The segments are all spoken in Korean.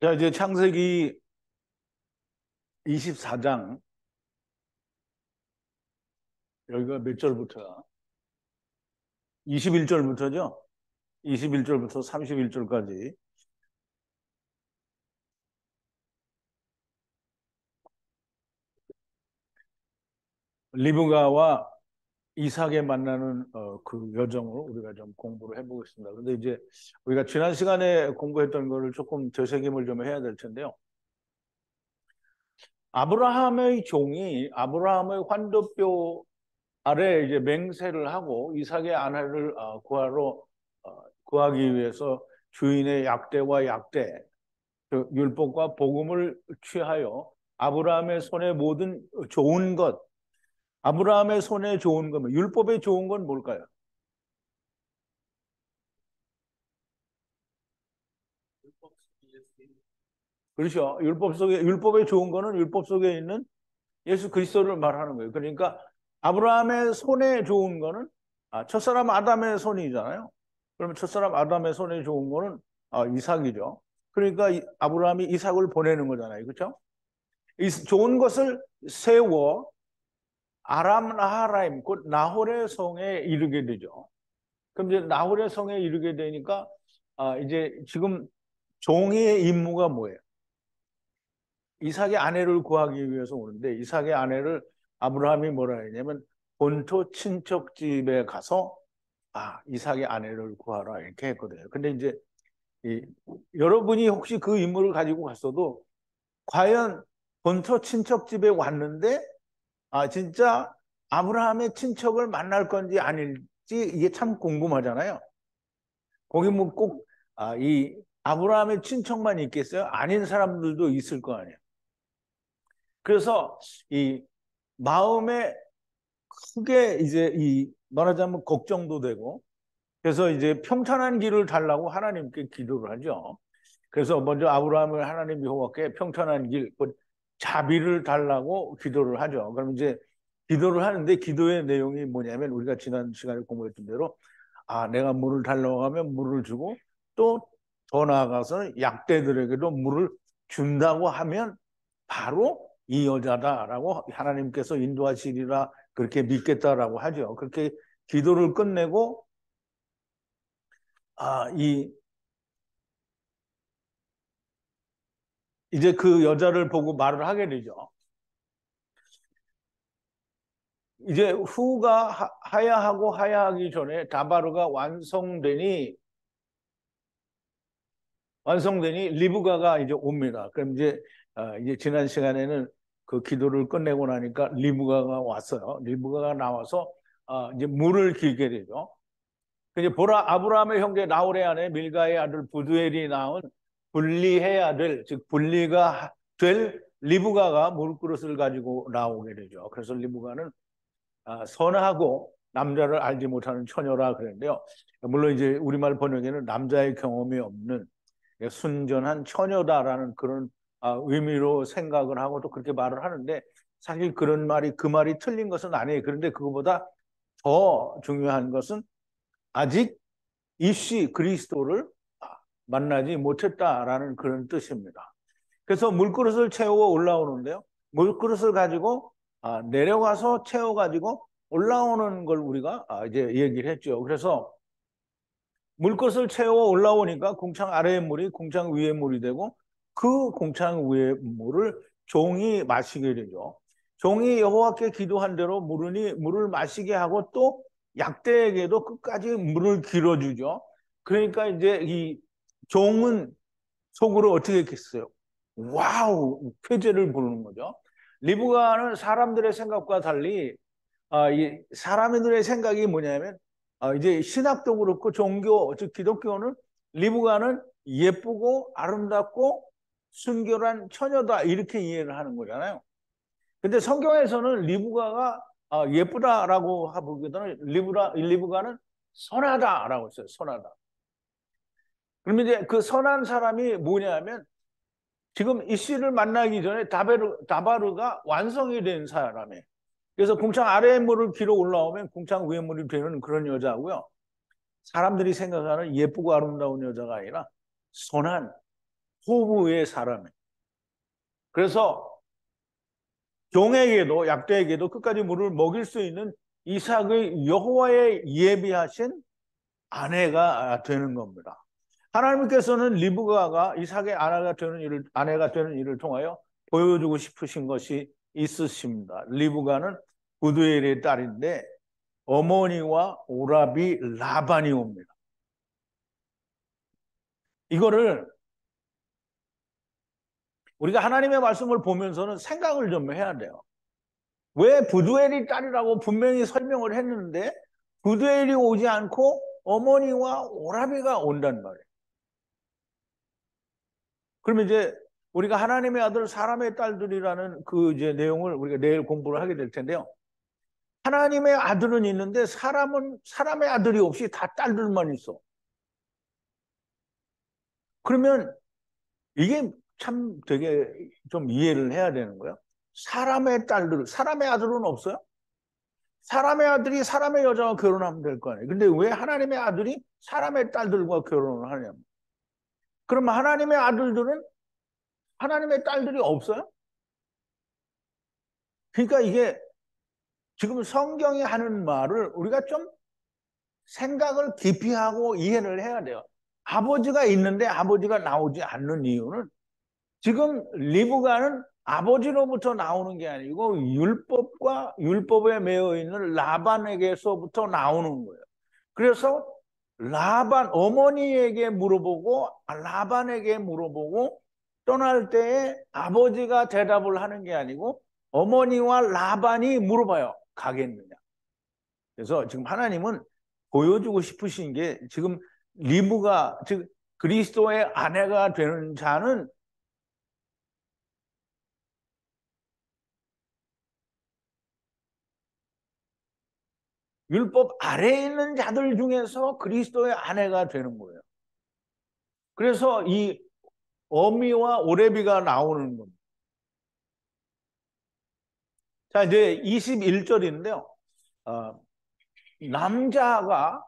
자, 이제 창세기 24장, 여기가 몇 절부터야? 21절부터죠? 21절부터 31절까지. 리브가와 이삭에 만나는 그 여정을 우리가 좀 공부를 해보겠습니다. 근데 이제 우리가 지난 시간에 공부했던 거를 조금 되새김을 좀 해야 될 텐데요. 아브라함의 종이 아브라함의 환도뼈 아래 이제 맹세를 하고 이삭의 아내를 구하기 위해서 주인의 약대와 약대, 그 율법과 복음을 취하여 아브라함의 손에 모든 좋은 것, 아브라함의 손에 좋은 것, 율법에 좋은 건 뭘까요? 그렇죠. 율법에 좋은 거는 율법 속에 있는 예수 그리스도를 말하는 거예요. 그러니까 아브라함의 손에 좋은 거는 첫사람 아담의 손이잖아요. 그러면 첫사람 아담의 손에 좋은 거는 이삭이죠. 그러니까 아브라함이 이삭을 보내는 거잖아요. 그렇죠? 이 좋은 것을 세워 아람 나하라임, 곧 나홀의 성에 이르게 되죠. 그럼 이제 나홀의 성에 이르게 되니까 이제 지금 종의 임무가 뭐예요? 이삭의 아내를 구하기 위해서 오는데 이삭의 아내를 아브라함이 뭐라 했냐면 본토 친척 집에 가서 이삭의 아내를 구하라 이렇게 했거든요. 근데 이제 이, 여러분이 혹시 그 임무를 가지고 갔어도 과연 본토 친척 집에 왔는데 진짜 아브라함의 친척을 만날 건지 아닐지 이게 참 궁금하잖아요. 거기 뭐 꼭 이 아브라함의 친척만 있겠어요? 아닌 사람들도 있을 거 아니에요. 그래서 이 마음에 크게 이제 이 말하자면 걱정도 되고 그래서 이제 평탄한 길을 달라고 하나님께 기도를 하죠. 그래서 먼저 아브라함을 하나님 여호와께 평탄한 길, 곧 자비를 달라고 기도를 하죠. 그럼 이제 기도를 하는데 기도의 내용이 뭐냐면 우리가 지난 시간에 공부했던 대로 내가 물을 달라고 하면 물을 주고 또 더 나아가서 약대들에게도 물을 준다고 하면 바로 이 여자다라고 하나님께서 인도하시리라 그렇게 믿겠다라고 하죠. 그렇게 기도를 끝내고 이 이제 그 여자를 보고 말을 하게 되죠. 이제 후가 하야하고 하야하기 전에 다바르가 완성되니 리브가가 이제 옵니다. 그럼 이제 지난 시간에는 그 기도를 끝내고 나니까 리브가가 왔어요. 리브가가 나와서 이제 물을 길게 되죠. 이제 보라 아브라함의 형제 나홀의 아내 밀가의 아들 부두엘이 낳은 분리해야 될, 즉 분리가 될 리브가가 물그릇을 가지고 나오게 되죠. 그래서 리브가는 선하고 남자를 알지 못하는 처녀라 그랬는데요. 물론 이제 우리말 번역에는 남자의 경험이 없는 순전한 처녀다라는 그런 의미로 생각을 하고 또 그렇게 말을 하는데 사실 그런 말이 그 말이 틀린 것은 아니에요. 그런데 그거보다 더 중요한 것은 아직 이씨 그리스도를 만나지 못했다라는 그런 뜻입니다. 그래서 물그릇을 채우고 올라오는데요. 물그릇을 가지고 내려가서 채워가지고 올라오는 걸 우리가 이제 얘기를 했죠. 그래서 물것을 채워 올라오니까 궁창 아래의 물이 궁창 위의 물이 되고 그 궁창 위의 물을 종이 마시게 되죠. 종이 여호와께 기도한 대로 물을 마시게 하고 또 약대에게도 끝까지 물을 길어주죠. 그러니까 이제 이 종은 속으로 어떻게 했겠어요? 와우, 쾌재를 부르는 거죠. 리브가는 사람들의 생각과 달리 이 사람들의 생각이 뭐냐면 이제 신학도 그렇고 종교 즉 기독교는 리브가는 예쁘고 아름답고 순결한 처녀다 이렇게 이해를 하는 거잖아요. 근데 성경에서는 리브가가 예쁘다라고 하기보다는 리브가는 선하다라고 했어요. 선하다. 그러면 이제 그 선한 사람이 뭐냐면 지금 이 씨를 만나기 전에 다바르가 완성이 된 사람이에요. 그래서 궁창 아래의 물을 길어 올라오면 궁창 위의 물이 되는 그런 여자고요. 사람들이 생각하는 예쁘고 아름다운 여자가 아니라 선한 호부의 사람이에요. 그래서 종에게도 약대에게도 끝까지 물을 먹일 수 있는 이삭의 여호와의 예비하신 아내가 되는 겁니다. 하나님께서는 리브가가 이삭의 아내가 되는 일을 통하여 보여주고 싶으신 것이 있으십니다. 리브가는 부두엘의 딸인데 어머니와 오라비 라반이 옵니다. 이거를 우리가 하나님의 말씀을 보면서는 생각을 좀 해야 돼요. 왜 부두엘이 딸이라고 분명히 설명을 했는데 부두엘이 오지 않고 어머니와 오라비가 온단 말이에요. 그러면 이제 우리가 하나님의 아들 사람의 딸들이라는 그 이제 내용을 우리가 내일 공부를 하게 될 텐데요. 하나님의 아들은 있는데 사람은 사람의 아들이 없이 다 딸들만 있어. 그러면 이게 참 되게 좀 이해를 해야 되는 거예요. 사람의 딸들, 사람의 아들은 없어요? 사람의 아들이 사람의 여자와 결혼하면 될 거 아니에요. 근데 왜 하나님의 아들이 사람의 딸들과 결혼을 하냐면, 그러면 하나님의 아들들은 하나님의 딸들이 없어요? 그러니까 이게 지금 성경이 하는 말을 우리가 좀 생각을 깊이 하고 이해를 해야 돼요. 아버지가 있는데 아버지가 나오지 않는 이유는 지금 리브가는 아버지로부터 나오는 게 아니고 율법에 매여 있는 라반에게서부터 나오는 거예요. 그래서 라반 어머니에게 물어보고 라반에게 물어보고 떠날 때에 아버지가 대답을 하는 게 아니고 어머니와 라반이 물어봐요. 가겠느냐. 그래서 지금 하나님은 보여주고 싶으신 게 지금 리브가 즉 그리스도의 아내가 되는 자는 율법 아래에 있는 자들 중에서 그리스도의 아내가 되는 거예요. 그래서 이 어미와 오레비가 나오는 겁니다. 자, 이제 21절인데요. 남자가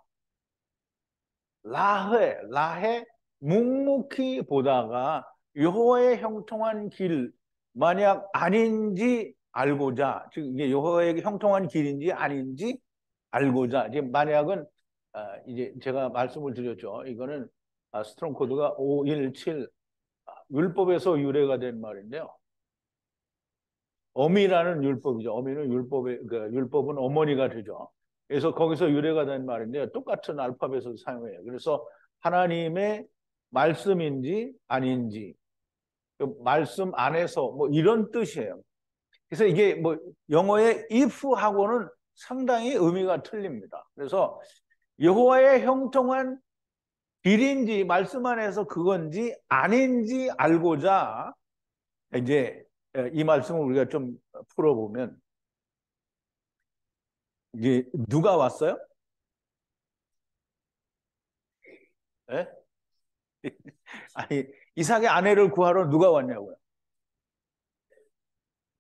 라해 묵묵히 보다가 여호와의 형통한 길 만약 아닌지 알고자, 즉 이게 여호와에게 형통한 길인지 아닌지 알고자. 이제 만약은 이제 제가 말씀을 드렸죠. 이거는 스트롱 코드가 517 율법에서 유래가 된 말인데요. 어미라는 율법이죠. 어미는 율법은 어머니가 되죠. 그래서 거기서 유래가 된 말인데 똑같은 알파벳을 사용해요. 그래서 하나님의 말씀인지 아닌지, 그 말씀 안에서 뭐 이런 뜻이에요. 그래서 이게 뭐 영어의 if하고는 상당히 의미가 틀립니다. 그래서 여호와의 형통한 길인지 말씀 안에서 그건지 아닌지 알고자 이제 이 말씀을 우리가 좀 풀어보면 이제 누가 왔어요? 예? 아니 이삭의 아내를 구하러 누가 왔냐고요?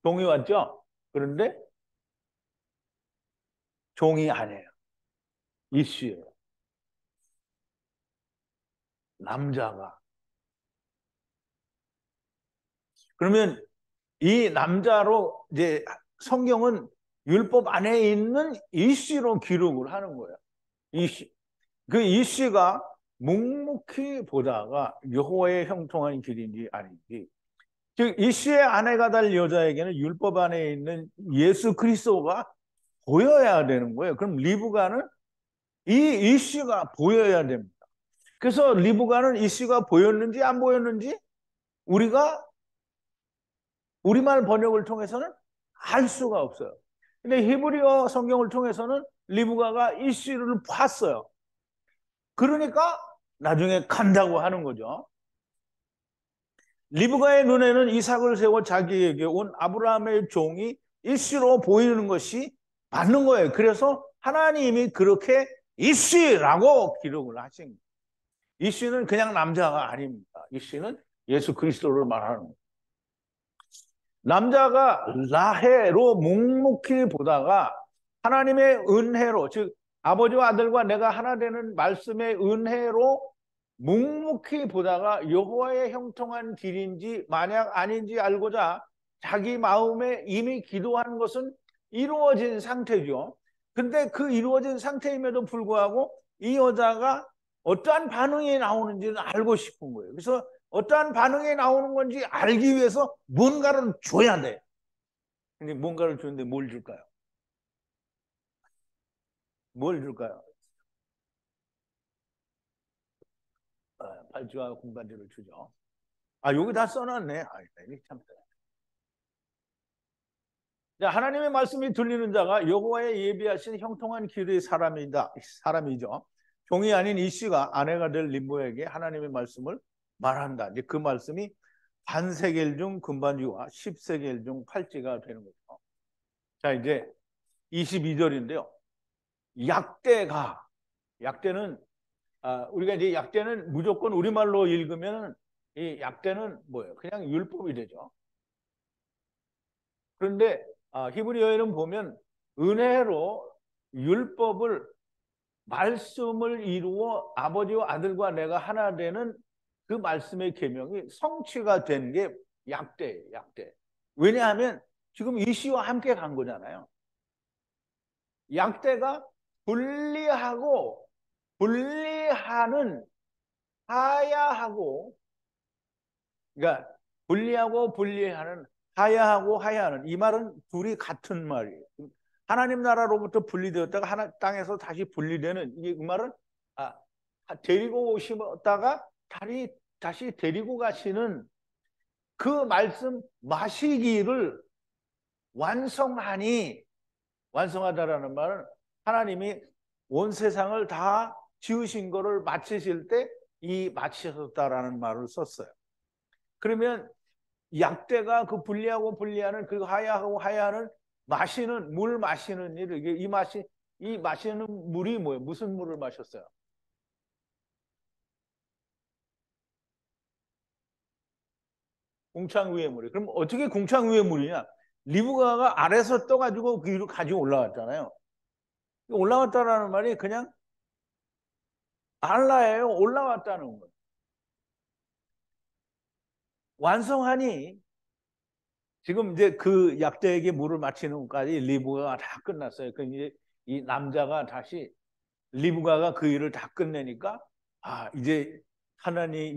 종이 왔죠? 그런데 종이 아니에요. 이씨예요. 남자가. 그러면 이 남자로 이제 성경은 율법 안에 있는 이씨로 기록을 하는 거예요. 이씨. 그 이씨가 묵묵히 보다가 여호와의 형통한 길인지 아닌지. 즉 이씨의 아내가 될 여자에게는 율법 안에 있는 예수 그리스도가 보여야 되는 거예요. 그럼 리브가는 이 이씨가 보여야 됩니다. 그래서 리브가는 이씨가 보였는지 안 보였는지 우리가 우리말 번역을 통해서는 알 수가 없어요. 근데 히브리어 성경을 통해서는 리브가가 이씨를 봤어요. 그러니까 나중에 간다고 하는 거죠. 리브가의 눈에는 이삭을 세워 자기에게 온 아브라함의 종이 이씨로 보이는 것이 맞는 거예요. 그래서 하나님이 그렇게 이씨라고 기록을 하신 거예요. 이씨는 그냥 남자가 아닙니다. 이씨는 예수 그리스도를 말하는 거예요. 남자가 라해로 묵묵히 보다가 하나님의 은혜로 즉 아버지와 아들과 내가 하나 되는 말씀의 은혜로 묵묵히 보다가 여호와의 형통한 길인지 만약 아닌지 알고자 자기 마음에 이미 기도한 것은 이루어진 상태죠. 근데 그 이루어진 상태임에도 불구하고 이 여자가 어떠한 반응이 나오는지는 알고 싶은 거예요. 그래서 어떠한 반응이 나오는 건지 알기 위해서 뭔가를 줘야 돼. 근데 뭔가를 주는데 뭘 줄까요? 뭘 줄까요? 발주와 공반주를 주죠. 아, 여기 다 써놨네. 아, 참. 자, 하나님의 말씀이 들리는 자가 여호와의 예비하신 형통한 기도의 사람이죠. 종이 아닌 이 씨가 아내가 될 림보에게 하나님의 말씀을 말한다. 이제 그 말씀이 반세겔 중 금반지와 10세겔 중 팔찌가 되는 거죠. 자, 이제 22절인데요. 약대는 우리가 이제 약대는 무조건 우리말로 읽으면 이 약대는 뭐예요? 그냥 율법이 되죠. 그런데 히브리어에는 보면 은혜로 율법을 말씀을 이루어 아버지와 아들과 내가 하나 되는 그 말씀의 계명이 성취가 된 게 약대예요. 약대. 왜냐하면 지금 이 시와 함께 간 거잖아요. 약대가 분리하는 하야하고, 그러니까 분리하는 하야하고 하야하는, 이 말은 둘이 같은 말이에요. 하나님 나라로부터 분리되었다가 땅에서 다시 분리되는, 이게 그 말은 아, 데리고 오시다가 다시 데리고 가시는 그 말씀 마시기를 완성하다라는 말은 하나님이 온 세상을 다 지으신 거를 마치실 때 이 마치셨다라는 말을 썼어요. 그러면 약대가 그 분리하는 그 하야하고 하야하는 물 마시는 일을, 이 마시는 물이 뭐예요? 무슨 물을 마셨어요? 궁창 위의 물이. 그럼 어떻게 궁창 위의 물이냐? 리브가가 아래서 떠가지고 그 위로 가지고 올라갔잖아요. 올라왔다라는 말이 그냥 알라예요. 올라왔다는 거예요. 완성하니 지금 이제 그 약대에게 물을 마치는 것까지 리브가가 다 끝났어요. 그 이제 이 남자가 다시 리브가가 그 일을 다 끝내니까 이제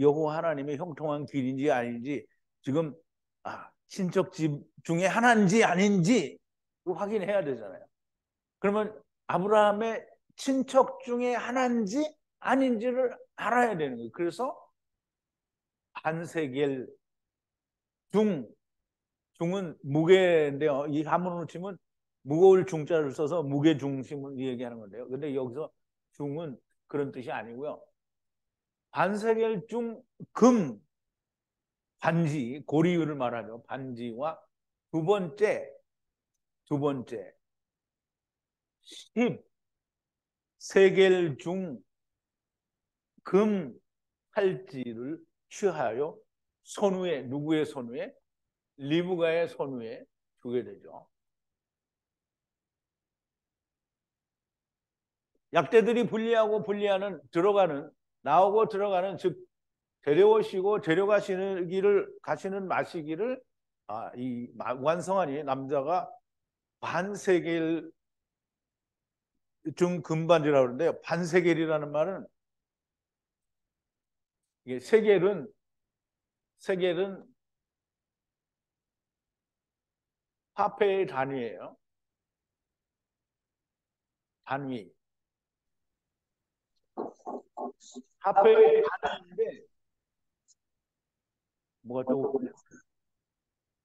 여호와 하나님의 형통한 길인지 아닌지 지금 친척 집 중에 하나인지 아닌지 확인해야 되잖아요. 그러면 아브라함의 친척 중에 하나인지 아닌지를 알아야 되는 거예요. 그래서 반세겔 중, 중은 무게인데요. 이 한문으로 치면 무거울 중자를 써서 무게 중심을 얘기하는 건데요. 근데 여기서 중은 그런 뜻이 아니고요. 반세겔 중 금, 반지, 고리율을 말하죠. 반지와 두 번째 10세겔 중 금 팔찌를 취하여 누구의 손위에? 리브가의 손위에 주게 되죠. 약대들이 분리하는 나오고 들어가는, 즉 데려오시고 데려가시는 길을 가시는 마시기를 이 완성하니 남자가 반세겔 중 금반지라고 그러는데요. 반세겔이라는 말은 이게 세겔은 화폐의 단위예요. 단위. 화폐의 단위인데 뭐가 또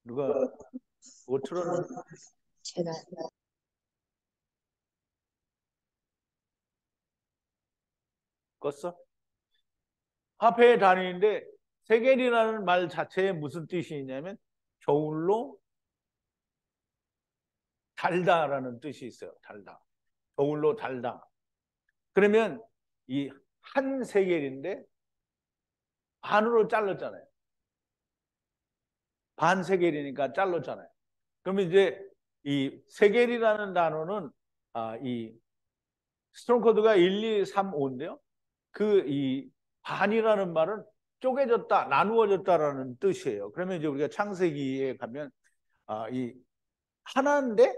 누가 뭐 틀었는데 제가 껐어? 화폐의 단위인데 세겔이라는 말 자체에 무슨 뜻이 있냐면 저울로 달다라는 뜻이 있어요. 달다. 저울로 달다. 그러면 이 한 세겔인데 반으로 잘랐잖아요. 반 세겔이니까 잘랐잖아요. 그러면 이제 이 세겔이라는 단어는 이 스트롱 코드가 1, 2, 3, 5인데요. 그 이 반이라는 말은 쪼개졌다, 나누어졌다라는 뜻이에요. 그러면 이제 우리가 창세기에 가면 이 하나인데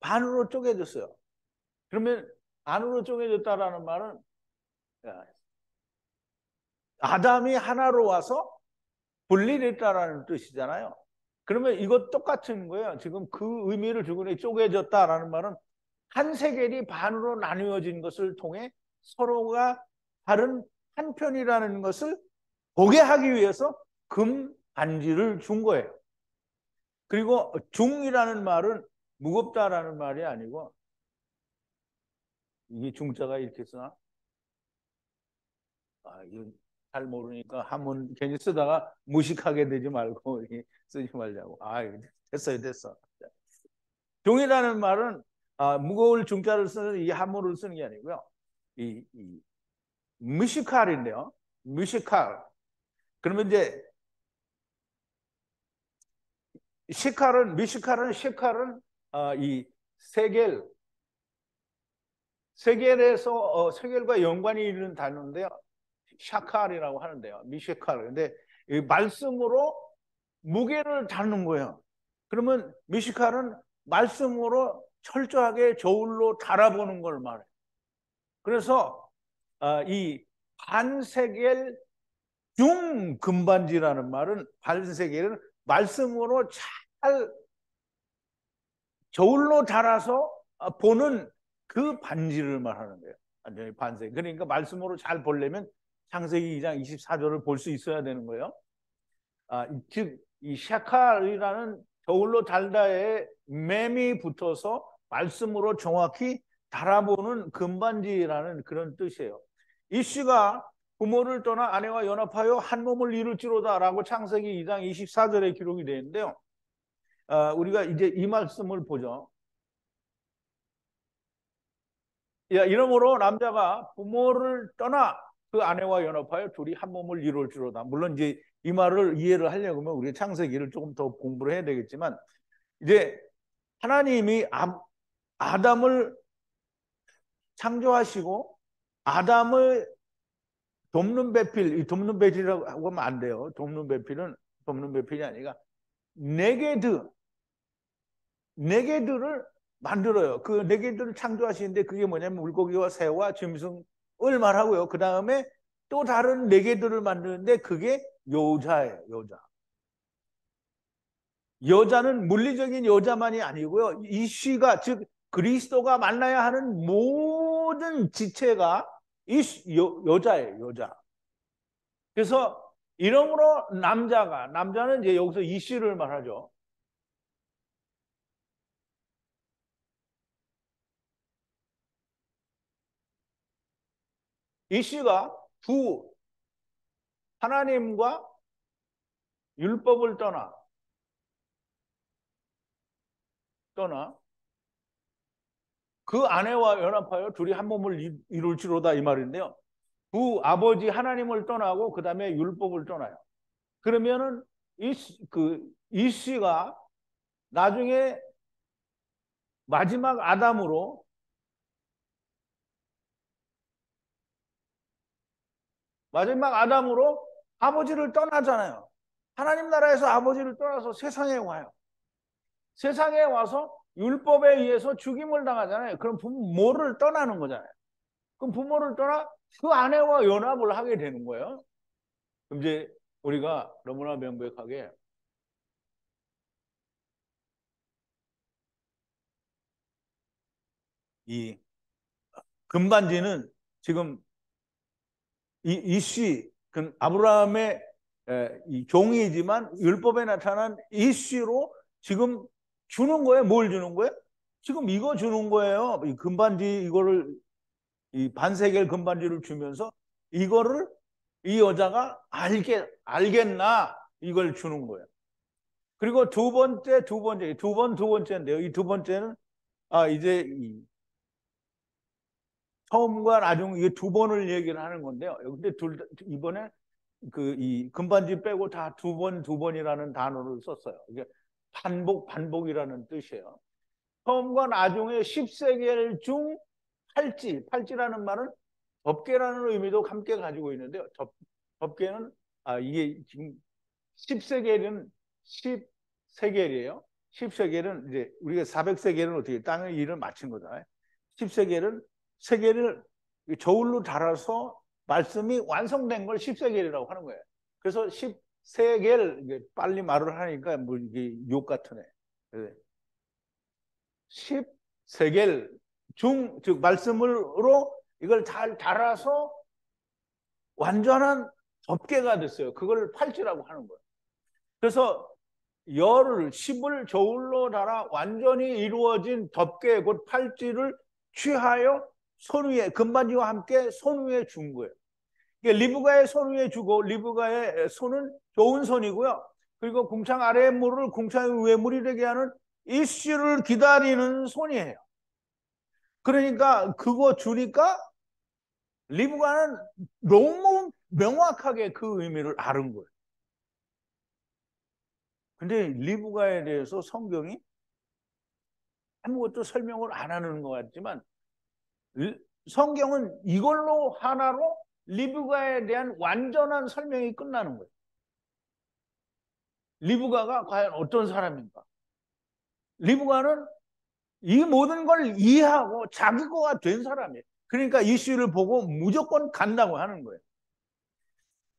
반으로 쪼개졌어요. 그러면 반으로 쪼개졌다라는 말은 아담이 하나로 와서 분리됐다라는 뜻이잖아요. 그러면 이것 똑같은 거예요. 지금 그 의미를 주고 쪼개졌다라는 말은 한 세겔이 반으로 나누어진 것을 통해 서로가 다른 한 편이라는 것을 보게 하기 위해서 금 반지를 준 거예요. 그리고 중이라는 말은 무겁다라는 말이 아니고, 이게 중자가 이렇게 쓰나? 이거 잘 모르니까 한번 괜히 쓰다가 무식하게 되지 말고 쓰지 말자고. 됐어요, 됐어. 종이라는 말은 무거울 중자를 쓰는 이 한문을 쓰는 게 아니고요. 이 무시칼인데요. 무시칼. 그러면 이제 시칼은 이 세겔, 세겔과 연관이 있는 단어인데요. 샤칼이라고 하는데요. 미시칼. 근데 이 말씀으로 무게를 다루는 거예요. 그러면 미시칼은 말씀으로 철저하게 저울로 달아보는 걸 말해요. 그래서 이 반세겔 중 금반지라는 말은 반세겔은 말씀으로 잘 저울로 달아서 보는 그 반지를 말하는 거예요. 완전히 반세겔. 그러니까 말씀으로 잘 보려면 창세기 2장 24절을 볼 수 있어야 되는 거예요. 즉, 이 샤칼이라는 저울로 달다에 맴이 붙어서 말씀으로 정확히 달아보는 금반지라는 그런 뜻이에요. 이씨가 부모를 떠나 아내와 연합하여 한 몸을 이룰지로다라고 창세기 2장 24절에 기록이 되어 있는데요. 우리가 이제 이 말씀을 보죠. 이러므로 남자가 부모를 떠나 그 아내와 연합하여 둘이 한 몸을 이룰지로다. 물론 이제 이 말을 이해를 하려고 하면 우리 창세기를 조금 더 공부를 해야 되겠지만, 이제 하나님이 아담을 창조하시고 아담을 돕는 배필, 이 돕는 배필이라고 하면 안 돼요. 돕는 배필이 아니라 네개들을 만들어요. 그 네개들을 창조하시는데 그게 뭐냐면 물고기와 새와 짐승을 말하고요. 그 다음에 또 다른 네개들을 만드는데 그게 여자예요. 여자는 물리적인 여자만이 아니고요. 이 씨가, 즉 그리스도가 만나야 하는 모든 지체가 여자예요. 여자. 그래서 이러므로 남자는 이제 여기서 이 씨를 말하죠. 이 씨가 하나님과 율법을 떠나 그 아내와 연합하여 둘이 한 몸을 이룰지로다 이 말인데요. 아버지 하나님을 떠나고 그 다음에 율법을 떠나요. 그러면은 이 씨가 나중에 마지막 아담으로 아버지를 떠나잖아요. 하나님 나라에서 아버지를 떠나서 세상에 와요. 세상에 와서 율법에 의해서 죽임을 당하잖아요. 그럼 부모를 떠나는 거잖아요. 그럼 부모를 떠나 그 아내와 연합을 하게 되는 거예요. 그럼 이제 우리가 너무나 명백하게 이 금반지는 지금 이씨, 그 아브라함의 이 종이지만 율법에 나타난 이씨로 지금 주는 거예요. 뭘 주는 거예요? 지금 이거 주는 거예요. 이 금반지 이거를 이 반세겔 금반지를 주면서 이거를 이 여자가 알겠나 이걸 주는 거예요. 그리고 두 번째인데요. 이 두 번째는 이제 처음과 나중 이게 두 번을 얘기를 하는 건데요. 근데 이번에 이 금반지 빼고 다 두 번이라는 단어를 썼어요. 이게 반복이라는 뜻이에요. 처음과 나중에 10세겔 중 팔찌라는 말은 덮개라는 의미도 함께 가지고 있는데요. 덮개는 이게 지금 10세겔은 10세겔이에요. 10세겔은 이제 우리가 400세겔은 어떻게 땅의 일을 마친 거잖아요. 10세겔은 세겔을 저울로 달아서 말씀이 완성된 걸 10세겔이라고 하는 거예요. 그래서 10세겔 빨리 말을 하니까 뭐 이게 욕 같으네. 10세겔 즉 말씀으로 이걸 잘 달아서 완전한 덮개가 됐어요. 그걸 팔찌라고 하는 거예요. 그래서 열을 10을 저울로 달아 완전히 이루어진 덮개 곧 팔찌를 취하여 손 위에 금반지와 함께 손 위에 준 거예요. 리브가의 손 위에 주고 리브가의 손은 좋은 손이고요. 그리고 궁창 아래의 물을 궁창 위의 물이 되게 하는 이슈를 기다리는 손이에요. 그러니까 그거 주니까 리브가는 너무 명확하게 그 의미를 아는 거예요. 근데 리브가에 대해서 성경이 아무것도 설명을 안 하는 것 같지만 성경은 이걸로 하나로 리브가에 대한 완전한 설명이 끝나는 거예요. 리브가가 과연 어떤 사람인가? 리브가는 이 모든 걸 이해하고 자기 거가 된 사람이에요. 그러니까 이슈를 보고 무조건 간다고 하는 거예요.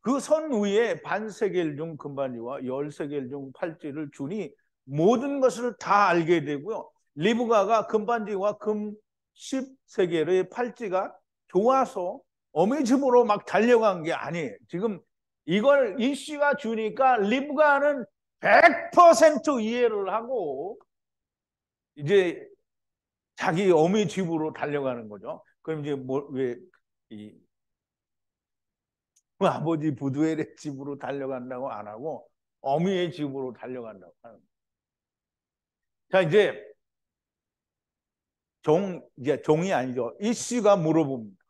그 선 위에 반세겔 중 금반지와 열세겔 중 팔찌를 주니 모든 것을 다 알게 되고요. 리브가가 금반지와 금 10세겔의 팔찌가 좋아서 어미 집으로 막 달려간 게 아니에요. 지금 이걸 이씨가 주니까 리브가는 100% 이해를 하고 이제 자기 어미 집으로 달려가는 거죠. 그럼 이제 왜이 아버지 부두엘의 집으로 달려간다고 안 하고 어미의 집으로 달려간다고 하는 거예요. 자, 이제 종이 아니죠. 이씨가 물어봅니다.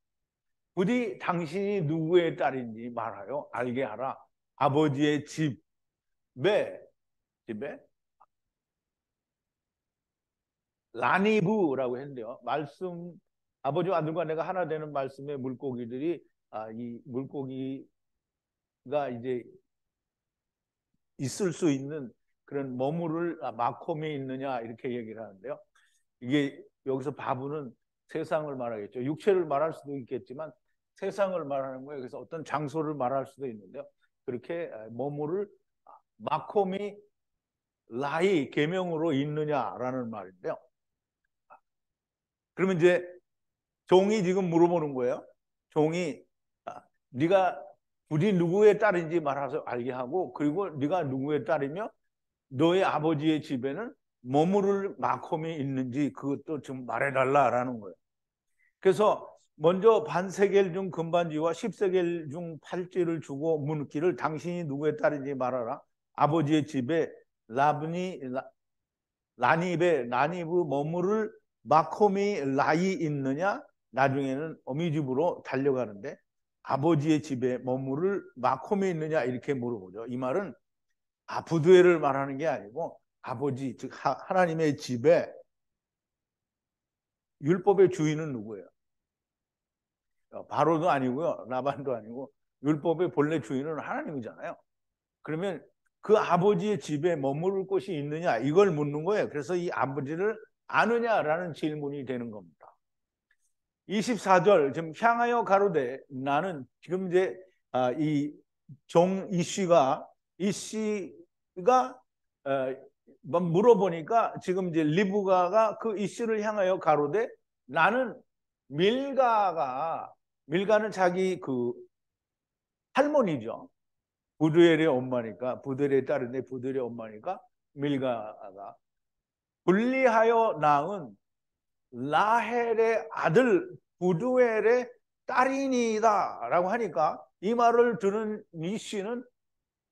부디 당신이 누구의 딸인지 말하여 알게 하라. 아버지의 집에 라니브라고 했는데요. 말씀 아버지와 아들과 내가 하나 되는 말씀의 물고기들이 이 물고기가 이제 있을 수 있는 그런 머무를 마콤이 있느냐 이렇게 얘기를 하는데요. 이게 여기서 바브는 세상을 말하겠죠. 육체를 말할 수도 있겠지만 세상을 말하는 거예요. 그래서 어떤 장소를 말할 수도 있는데요. 그렇게 머무를 마콤이 라이 계명으로 있느냐라는 말인데요. 그러면 이제 종이 지금 물어보는 거예요. 종이 네가 부디 누구의 딸인지 말해서 알게 하고 그리고 네가 누구의 딸이며 너의 아버지의 집에는 머무를 마콤이 있는지 그것도 좀 말해달라라는 거예요. 그래서 먼저 반세겔 중 금반지와 10세겔 중 팔찌를 주고 묻기를 당신이 누구의 딸인지 말하라. 아버지의 집에 라니브 머무를 마콤이 라이 있느냐? 나중에는 어미 집으로 달려가는데 아버지의 집에 머무를 마콤이 있느냐 이렇게 물어보죠. 이 말은 부두엘을 말하는 게 아니고 아버지 즉 하나님의 집에 율법의 주인은 누구예요? 바로도 아니고요. 라반도 아니고 율법의 본래 주인은 하나님이잖아요. 그러면 그 아버지의 집에 머무를 곳이 있느냐 이걸 묻는 거예요. 그래서 이 아버지를 아느냐라는 질문이 되는 겁니다. 24절 지금 향하여 가로되 나는 지금 이제 이종 이씨가 물어보니까 지금 이제 리브가가 그 이씨를 향하여 가로되 나는 밀가는 자기 그 할머니죠. 부두엘의 엄마니까 부두엘의 딸인데 부두엘의 엄마니까 밀가가 분리하여 낳은 라헬의 아들 부두엘의 딸이니다 라고 하니까 이 말을 들은 이씨는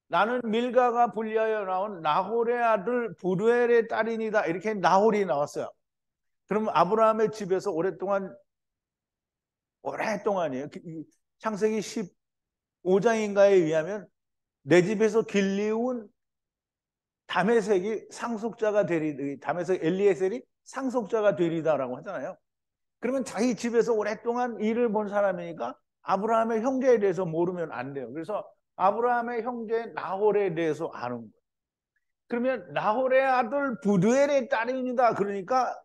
나는 밀가가 분리하여 낳은 나홀의 아들 부두엘의 딸이니다 이렇게 나홀이 나왔어요. 그럼 아브라함의 집에서 오랫동안이에요. 창세기 15장인가에 의하면 내 집에서 길리운 다메섹이 상속자가 되리, 다메섹 엘리에셀이 상속자가 되리다라고 하잖아요. 그러면 자기 집에서 오랫동안 일을 본 사람이니까 아브라함의 형제에 대해서 모르면 안 돼요. 그래서 아브라함의 형제 나홀에 대해서 아는 거예요. 그러면 나홀의 아들 부두엘의 딸입니다. 그러니까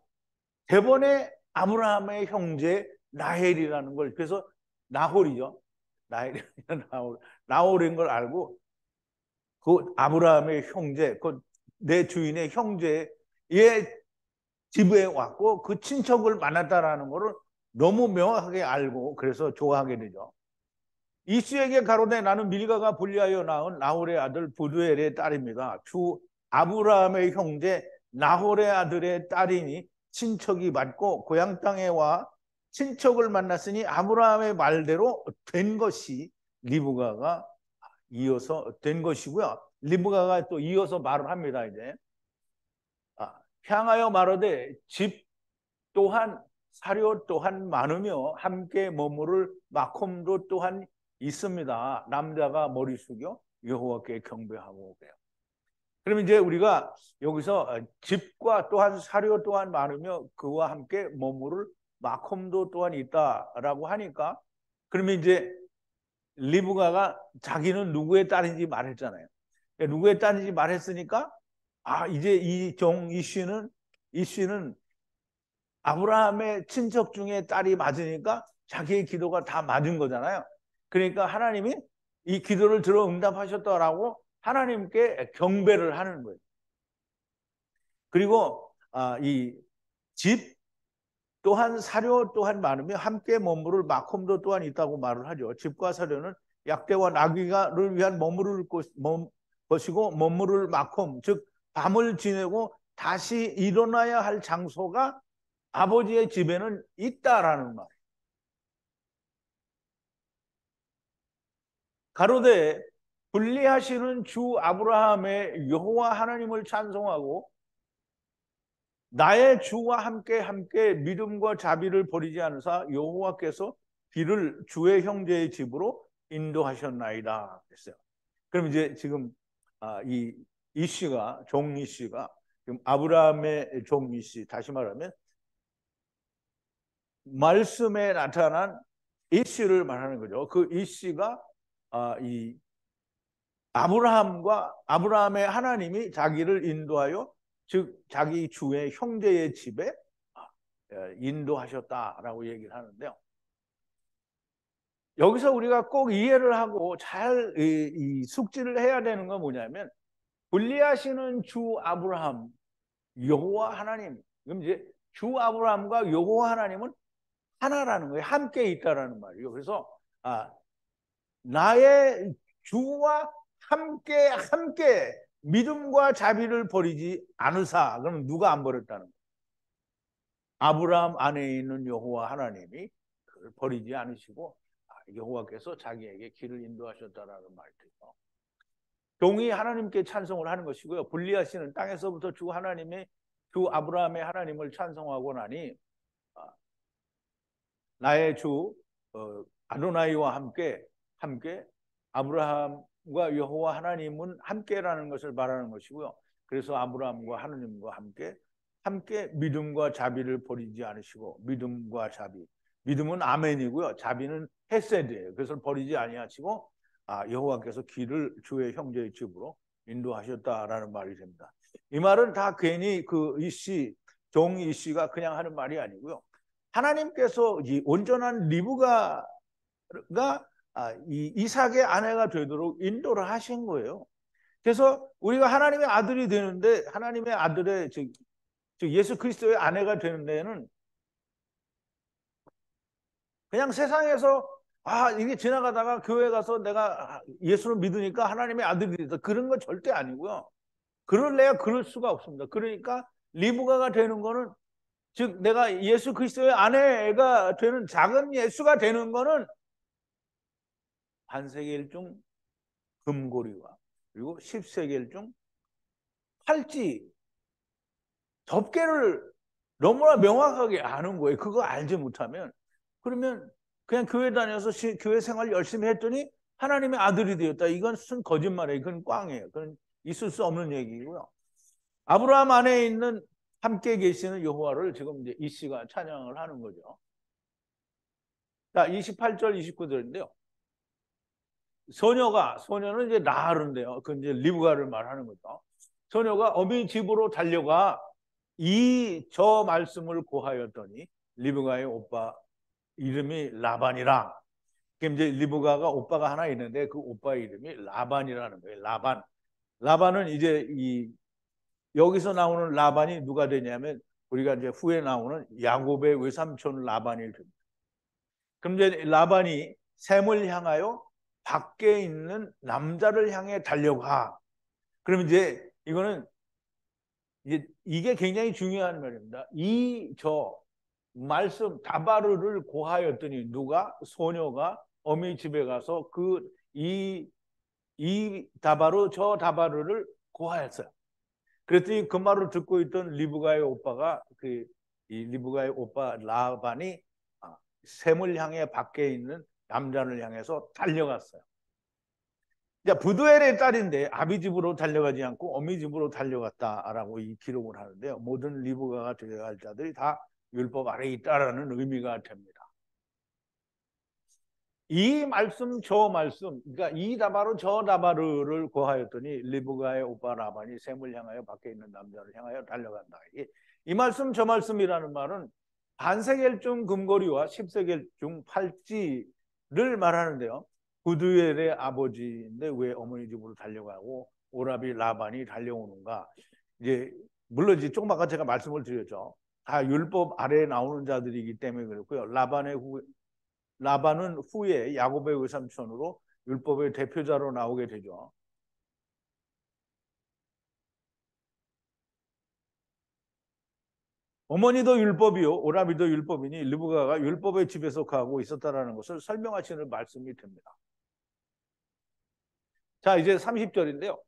대번에 아브라함의 형제 나헬이라는 걸, 그래서 나홀이죠. 나헬이 나홀, 나홀인 걸 알고 그 아브라함의 형제, 그 내 주인의 형제의 집에 왔고 그 친척을 만났다라는 것을 너무 명확하게 알고 그래서 좋아하게 되죠. 이스에게 가로되 나는 밀가가 분리하여 낳은 나홀의 아들 부두엘의 딸입니다. 주 아브라함의 형제 나홀의 아들의 딸이니 친척이 맞고 고향 땅에 와 친척을 만났으니 아브라함의 말대로 된 것이 리브가가 이어서 된 것이고요. 리브가가 또 이어서 말을 합니다. 이제 향하여 말하되 집 또한 사료 또한 많으며 함께 머무를 마콤도 또한 있습니다. 남자가 머리 숙여 여호와께 경배하고 그래요. 그럼 이제 우리가 여기서 집과 또한 사료 또한 많으며 그와 함께 머무를 마콤도 또한 있다라고 하니까 그러면 이제 리브가가 자기는 누구의 딸인지 말했잖아요. 누구의 딸인지 말했으니까 이제 이씨는 아브라함의 친척 중에 딸이 맞으니까 자기의 기도가 다 맞은 거잖아요. 그러니까 하나님이 이 기도를 들어 응답하셨다라고 하나님께 경배를 하는 거예요. 그리고 이 집 또한 사료 또한 많으며 함께 머무를 마콤도 또한 있다고 말을 하죠. 집과 사료는 약대와 나귀를 위한 것이고 머무를 마콤, 즉 밤을 지내고 다시 일어나야 할 장소가 아버지의 집에는 있다라는 말. 가로되 분리하시는 주 아브라함의 여호와 하나님을 찬송하고 나의 주와 함께 믿음과 자비를 버리지 않으사 여호와께서 길을 주의 형제의 집으로 인도하셨나이다 했어요. 그럼 이제 지금 이씨가 종 이씨가 지금 아브라함의 종 이씨, 다시 말하면 말씀에 나타난 이씨를 말하는 거죠. 그 이씨가 이 아브라함의 하나님이 자기를 인도하여 즉 자기 주의 형제의 집에 인도하셨다라고 얘기를 하는데요. 여기서 우리가 꼭 이해를 하고 잘 이 숙지를 해야 되는 건 뭐냐면 분리하시는 주 아브라함 여호와 하나님. 그럼 이제 주 아브라함과 여호와 하나님은 하나라는 거예요. 함께 있다라는 말이에요. 그래서 나의 주와 함께 믿음과 자비를 버리지 않으사. 그럼 누가 안 버렸다는 거예요? 아브라함 안에 있는 여호와 하나님이 그를 버리지 않으시고 여호와께서 자기에게 길을 인도하셨다라는 말이죠. 종이 하나님께 찬송을 하는 것이고요. 분리하시는 땅에서부터 주 아브라함의 하나님을 찬송하고 나니 나의 주 아도나이와 함께 아브라함과 여호와 하나님은 함께라는 것을 말하는 것이고요. 그래서 아브라함과 하나님과 함께 믿음과 자비를 버리지 않으시고 믿음과 자비. 믿음은 아멘이고요. 자비는 헤세드예요. 그것을 버리지 아니하시고 여호와께서 길을 주의 형제의 집으로 인도하셨다라는 말이 됩니다. 이 말은 다 괜히 그 종 이씨가 그냥 하는 말이 아니고요. 하나님께서 이 온전한 리브가가 이삭의 아내가 되도록 인도를 하신 거예요. 그래서 우리가 하나님의 아들이 되는데 하나님의 아들의 즉 예수 그리스도의 아내가 되는 데에는 그냥 세상에서 이게 지나가다가 교회 가서 내가 예수를 믿으니까 하나님의 아들이 됐다. 그런 건 절대 아니고요. 그럴 수가 없습니다. 그러니까 리브가가 되는 거는 즉 내가 예수 그리스도의 아내가 되는 작은 예수가 되는 거는 반세겔 중 금고리와 그리고 10세겔 중 팔찌 덮개를 너무나 명확하게 아는 거예요. 그거 알지 못하면 그러면 그냥 교회 다녀서 교회 생활 열심히 했더니 하나님의 아들이 되었다. 이건 순 거짓말이에요. 그건 꽝이에요. 그건 있을 수 없는 얘기고요. 아브라함 안에 있는 함께 계시는 여호와를 지금 이제 이씨가 찬양을 하는 거죠. 자, 28절, 29절인데요. 소녀는 이제 나하른데요. 그 이제 리브가를 말하는 거죠. 소녀가 어미 집으로 달려가 저 말씀을 고하였더니 리브가의 오빠 이름이 라반이라. 이제 리브가가 오빠가 하나 있는데 그 오빠 이름이 라반이라는 거예요. 라반은 이제 여기서 나오는 라반이 누가 되냐면 우리가 이제 후에 나오는 야곱의 외삼촌 라반이 됩니다. 그럼 이제 라반이 셈을 향하여 밖에 있는 남자를 향해 달려가. 그럼 이제 이게 굉장히 중요한 말입니다. 말씀 다바르를 고하였더니 누가 소녀가 어미 집에 가서 이 다바르 저 다바르를 고하였어요. 그랬더니 그 말을 듣고 있던 리브가의 오빠가 이 리브가의 오빠 라반이 셈을 향해 밖에 있는 남자를 향해서 달려갔어요. 부두엘의 딸인데 아비 집으로 달려가지 않고 어미 집으로 달려갔다라고 이 기록을 하는데요. 모든 리브가가 되어야 할 자들이 다 율법 아래에 있다라는 의미가 됩니다. 이 말씀 저 말씀, 그러니까 이 다바르 저 다바르를 고하였더니 리브가의 오빠 라반이 셈을 향하여 밖에 있는 남자를 향하여 달려간다. 이 말씀 저 말씀이라는 말은 반세겔중 금고리와 10세겔중 팔찌를 말하는데요. 부두엘의 아버지인데 왜 어머니 집으로 달려가고 오라비 라반이 달려오는가? 이제 물론 이제 조금 아까 제가 말씀을 드렸죠. 다 율법 아래에 나오는 자들이기 때문에 그렇고요. 라반은 후에 야곱의 외삼촌으로 율법의 대표자로 나오게 되죠. 어머니도 율법이요 오라비도 율법이니 리브가가 율법의 집에 속하고 있었다라는 것을 설명하시는 말씀이 됩니다. 자, 이제 30절인데요.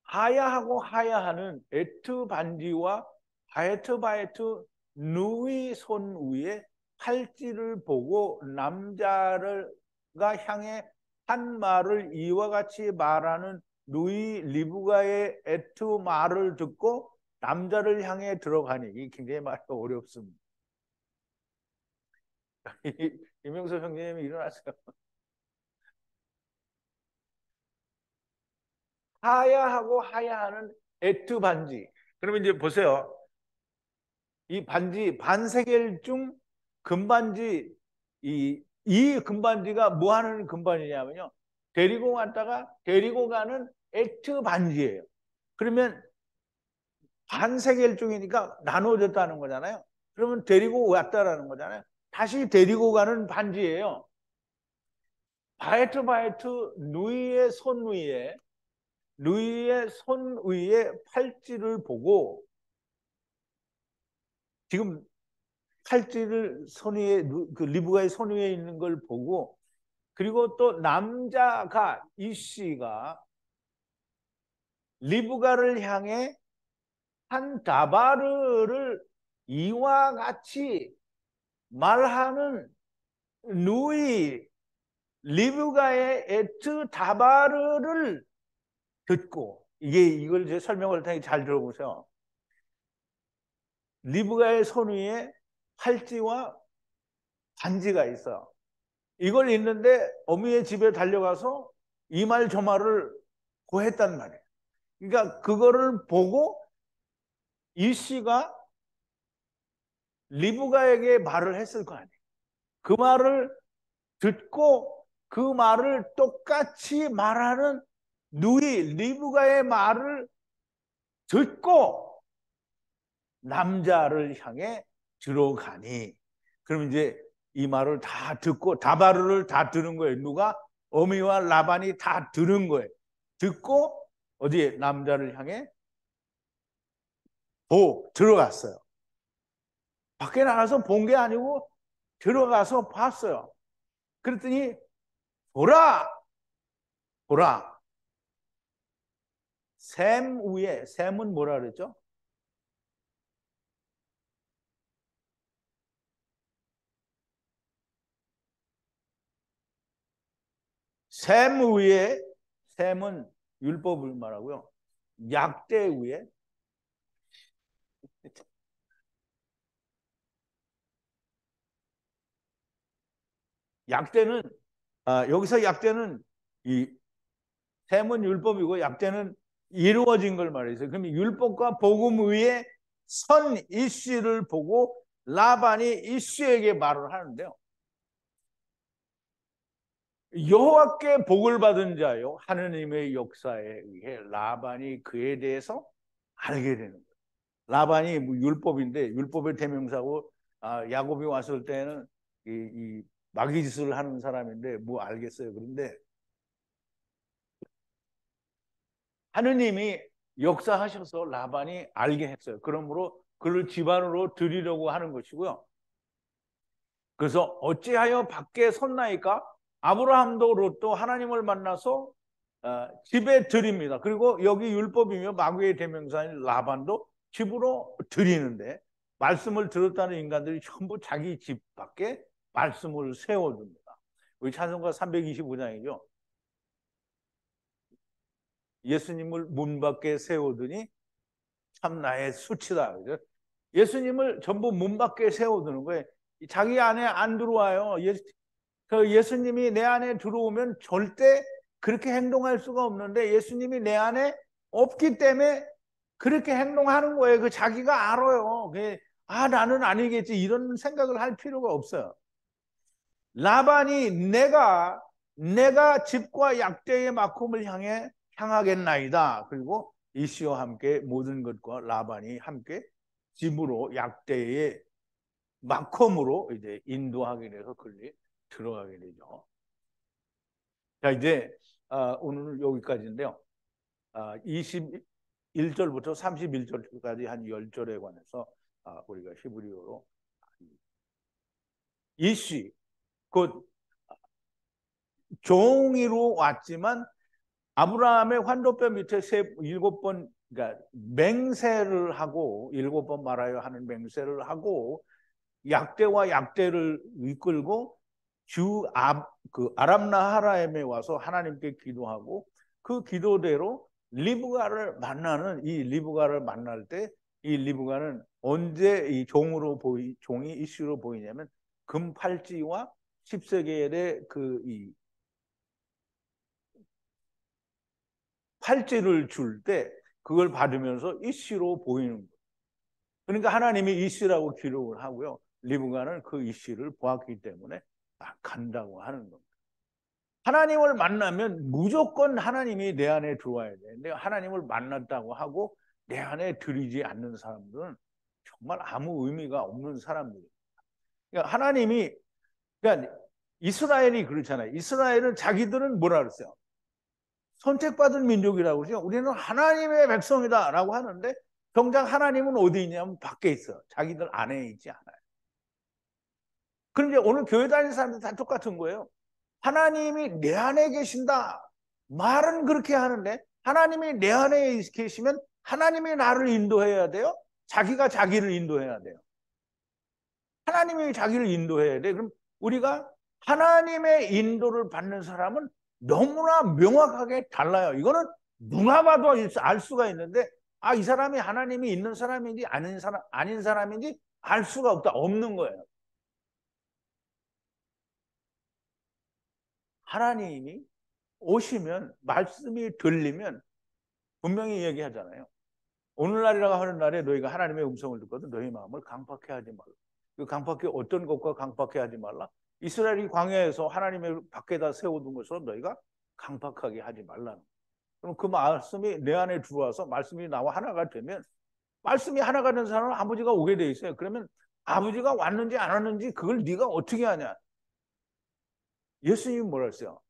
하야하고 하야하는 에트 반지와 바에트 누이 손 위에 팔찌를 보고 남자가 향해 한 말을 이와 같이 말하는 누이 리브가의 에트 말을 듣고 남자를 향해 들어가니. 이 굉장히 말이 어렵습니다. 이명수 형님이 일어나세요. 하야하고 하야하는 에트 반지. 그러면 이제 보세요. 이 반지 반세겔 중 금반지 이 금반지가 뭐 하는 금반지냐면요. 데리고 가는 에트 반지예요. 그러면 반세겔 중이니까 나눠졌다는 거잖아요. 그러면 데리고 왔다라는 거잖아요. 다시 데리고 가는 반지예요. 바에트 누이의 손 위에 팔찌를 보고 지금 팔찌를 그 리브가의 손 위에 있는 걸 보고 그리고 또 남자가 이 씨가 리브가를 향해 한 다바르를 이와 같이 말하는 누이 리브가의 에트 다바르를 듣고 이걸 이제 설명을 테니 잘 들어보세요. 리브가의 손 위에 팔찌와 반지가 있어요. 이걸 읽는데 어미의 집에 달려가서 이 말 저 말을 고했단 말이에요. 그러니까 그거를 보고 이 씨가 리브가에게 말을 했을 거 아니에요. 그 말을 듣고 그 말을 똑같이 말하는 누이 리브가의 말을 듣고 남자를 향해 들어가니. 그럼 이제 이 말을 다 듣고 다바르를 다 들은 거예요. 누가? 어미와 라반이 다 들은 거예요. 듣고 어디에? 남자를 향해 들어갔어요. 밖에 나가서 본 게 아니고 들어가서 봤어요. 그랬더니 보라 샘 위에, 샘은 뭐라 그랬죠? 샘 위에, 샘은 율법을 말하고요. 약대 위에 약대는 여기서 약대는 이 셈은 율법이고 약대는 이루어진 걸 말해서 그럼 율법과 복음 위에 선 이씨를 보고 라반이 이씨에게 말을 하는데요. 여호와께 복을 받은 자요 하느님의 역사에 의해 라반이 그에 대해서 알게 되는 거예요. 라반이 뭐 율법인데 율법의 대명사고 야곱이 왔을 때는 이 마귀짓을 하는 사람인데 뭐 알겠어요. 그런데 하느님이 역사하셔서 라반이 알게 했어요. 그러므로 그를 집안으로 들이려고 하는 것이고요. 그래서 어찌하여 밖에 섰나이까? 아브라함도 롯도 하나님을 만나서 집에 드립니다. 그리고 여기 율법이며 마귀의 대명사인 라반도 집으로 드리는데 말씀을 들었다는 인간들이 전부 자기 집 밖에 말씀을 세워둡니다. 우리 찬송가 325장이죠. 예수님을 문 밖에 세워두니 참 나의 수치다. 예수님을 전부 문 밖에 세워두는 거예요. 자기 안에 안 들어와요. 예수님이 내 안에 들어오면 절대 그렇게 행동할 수가 없는데 예수님이 내 안에 없기 때문에 그렇게 행동하는 거예요. 그 자기가 알아요. 나는 아니겠지 이런 생각을 할 필요가 없어요. 라반이 내가 집과 약대의 막홈을 향하겠나이다. 그리고 이씨와 함께 모든 것과 라반이 함께 집으로 약대의 막홈으로 이제 인도하게 돼서 그들이 들어가게 되죠. 자, 이제 오늘은 여기까지인데요. 21절부터 31절까지 한 10절에 관해서 우리가 히브리어로 이씨 곧 종이로 왔지만 아브라함의 환도뼈 밑에 7번 그러니까 맹세를 하고 7번 말하여 하는 맹세를 하고 약대와 약대를 이끌고 그 아람나하라임에 와서 하나님께 기도하고 그 기도대로 리브가를 만나는 이 리브가를 만날 때 이 리브가는 언제 이 종이 이슈로 보이냐면 금팔찌와 10세겔의 이 팔찌를 줄 때 그걸 받으면서 이씨로 보이는 거예요. 그러니까 하나님이 이씨라고 기록을 하고요. 리브가는 그 이씨를 보았기 때문에 간다고 하는 겁니다. 하나님을 만나면 무조건 하나님이 내 안에 들어와야 되는데 하나님을 만났다고 하고 내 안에 들이지 않는 사람들은 정말 아무 의미가 없는 사람들이에요. 그러니까 그러니까 이스라엘이 그렇잖아요. 이스라엘은 자기들은 뭐라 그랬어요? 선택받은 민족이라고 그러죠. 우리는 하나님의 백성이다라고 하는데 정작 하나님은 어디 있냐면 밖에 있어. 자기들 안에 있지 않아요. 그런데 오늘 교회 다니는 사람들 다 똑같은 거예요. 하나님이 내 안에 계신다. 말은 그렇게 하는데 하나님이 내 안에 계시면 하나님이 나를 인도해야 돼요? 자기가 자기를 인도해야 돼요? 하나님이 자기를 인도해야 돼. 그럼 우리가 하나님의 인도를 받는 사람은 너무나 명확하게 달라요. 이거는 누가 봐도 알 수가 있는데 이 사람이 하나님이 있는 사람인지 아닌 사람인지 알 수가 없는 거예요. 하나님이 오시면 말씀이 들리면 분명히 얘기하잖아요. 오늘날이라고 하는 날에 너희가 하나님의 음성을 듣거든 너희 마음을 강팍해 하지 말라. 그 강팍해 어떤 것과 강팍해 하지 말라. 이스라엘이 광야에서 하나님의 밖에다 세워둔 것으로 너희가 강팍하게 하지 말라는. 그럼 그 말씀이 내 안에 들어와서 말씀이 나와 하나가 되면 말씀이 하나가 된 사람은 아버지가 오게 돼 있어요. 그러면 아버지가 왔는지 안 왔는지 그걸 네가 어떻게 하냐. 예수님이 뭐라 했어요?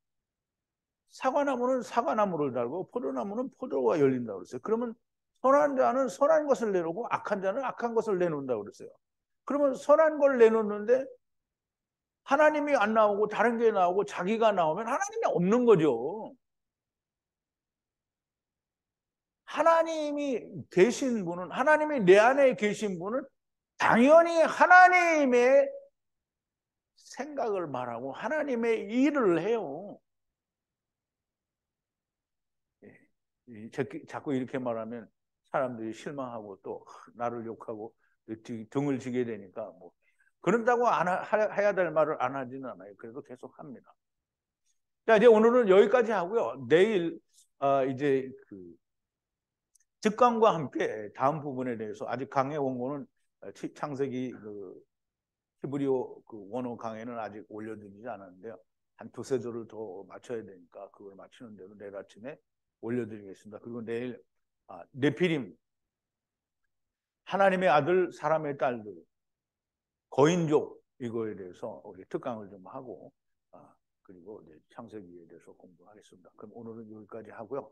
사과나무는 사과나무를 달고 포도나무는 포도가 열린다고 그랬어요. 그러면 선한 자는 선한 것을 내놓고 악한 자는 악한 것을 내놓는다고 그랬어요. 그러면 선한 걸 내놓는데 하나님이 안 나오고 다른 게 나오고 자기가 나오면 하나님이 없는 거죠. 하나님이 계신 분은 하나님이 내 안에 계신 분은 당연히 하나님의 생각을 말하고 하나님의 일을 해요. 자꾸 이렇게 말하면 사람들이 실망하고 또 나를 욕하고 등을 지게 되니까 그런다고 해야 될 말을 안 하지는 않아요. 그래도 계속 합니다. 자, 이제 오늘은 여기까지 하고요. 내일 이제 그 직관과 함께 다음 부분에 대해서 아직 강의 원고는 창세기 그 히브리어 그 원어 강의는 아직 올려드리지 않았는데요. 한 두세 조를 더 맞춰야 되니까 그걸 맞추는 대로 내일 아침에 올려드리겠습니다. 그리고 내일 네피림, 하나님의 아들, 사람의 딸들, 거인족 이거에 대해서 우리 특강을 좀 하고 그리고 이제 창세기에 대해서 공부하겠습니다. 그럼 오늘은 여기까지 하고요.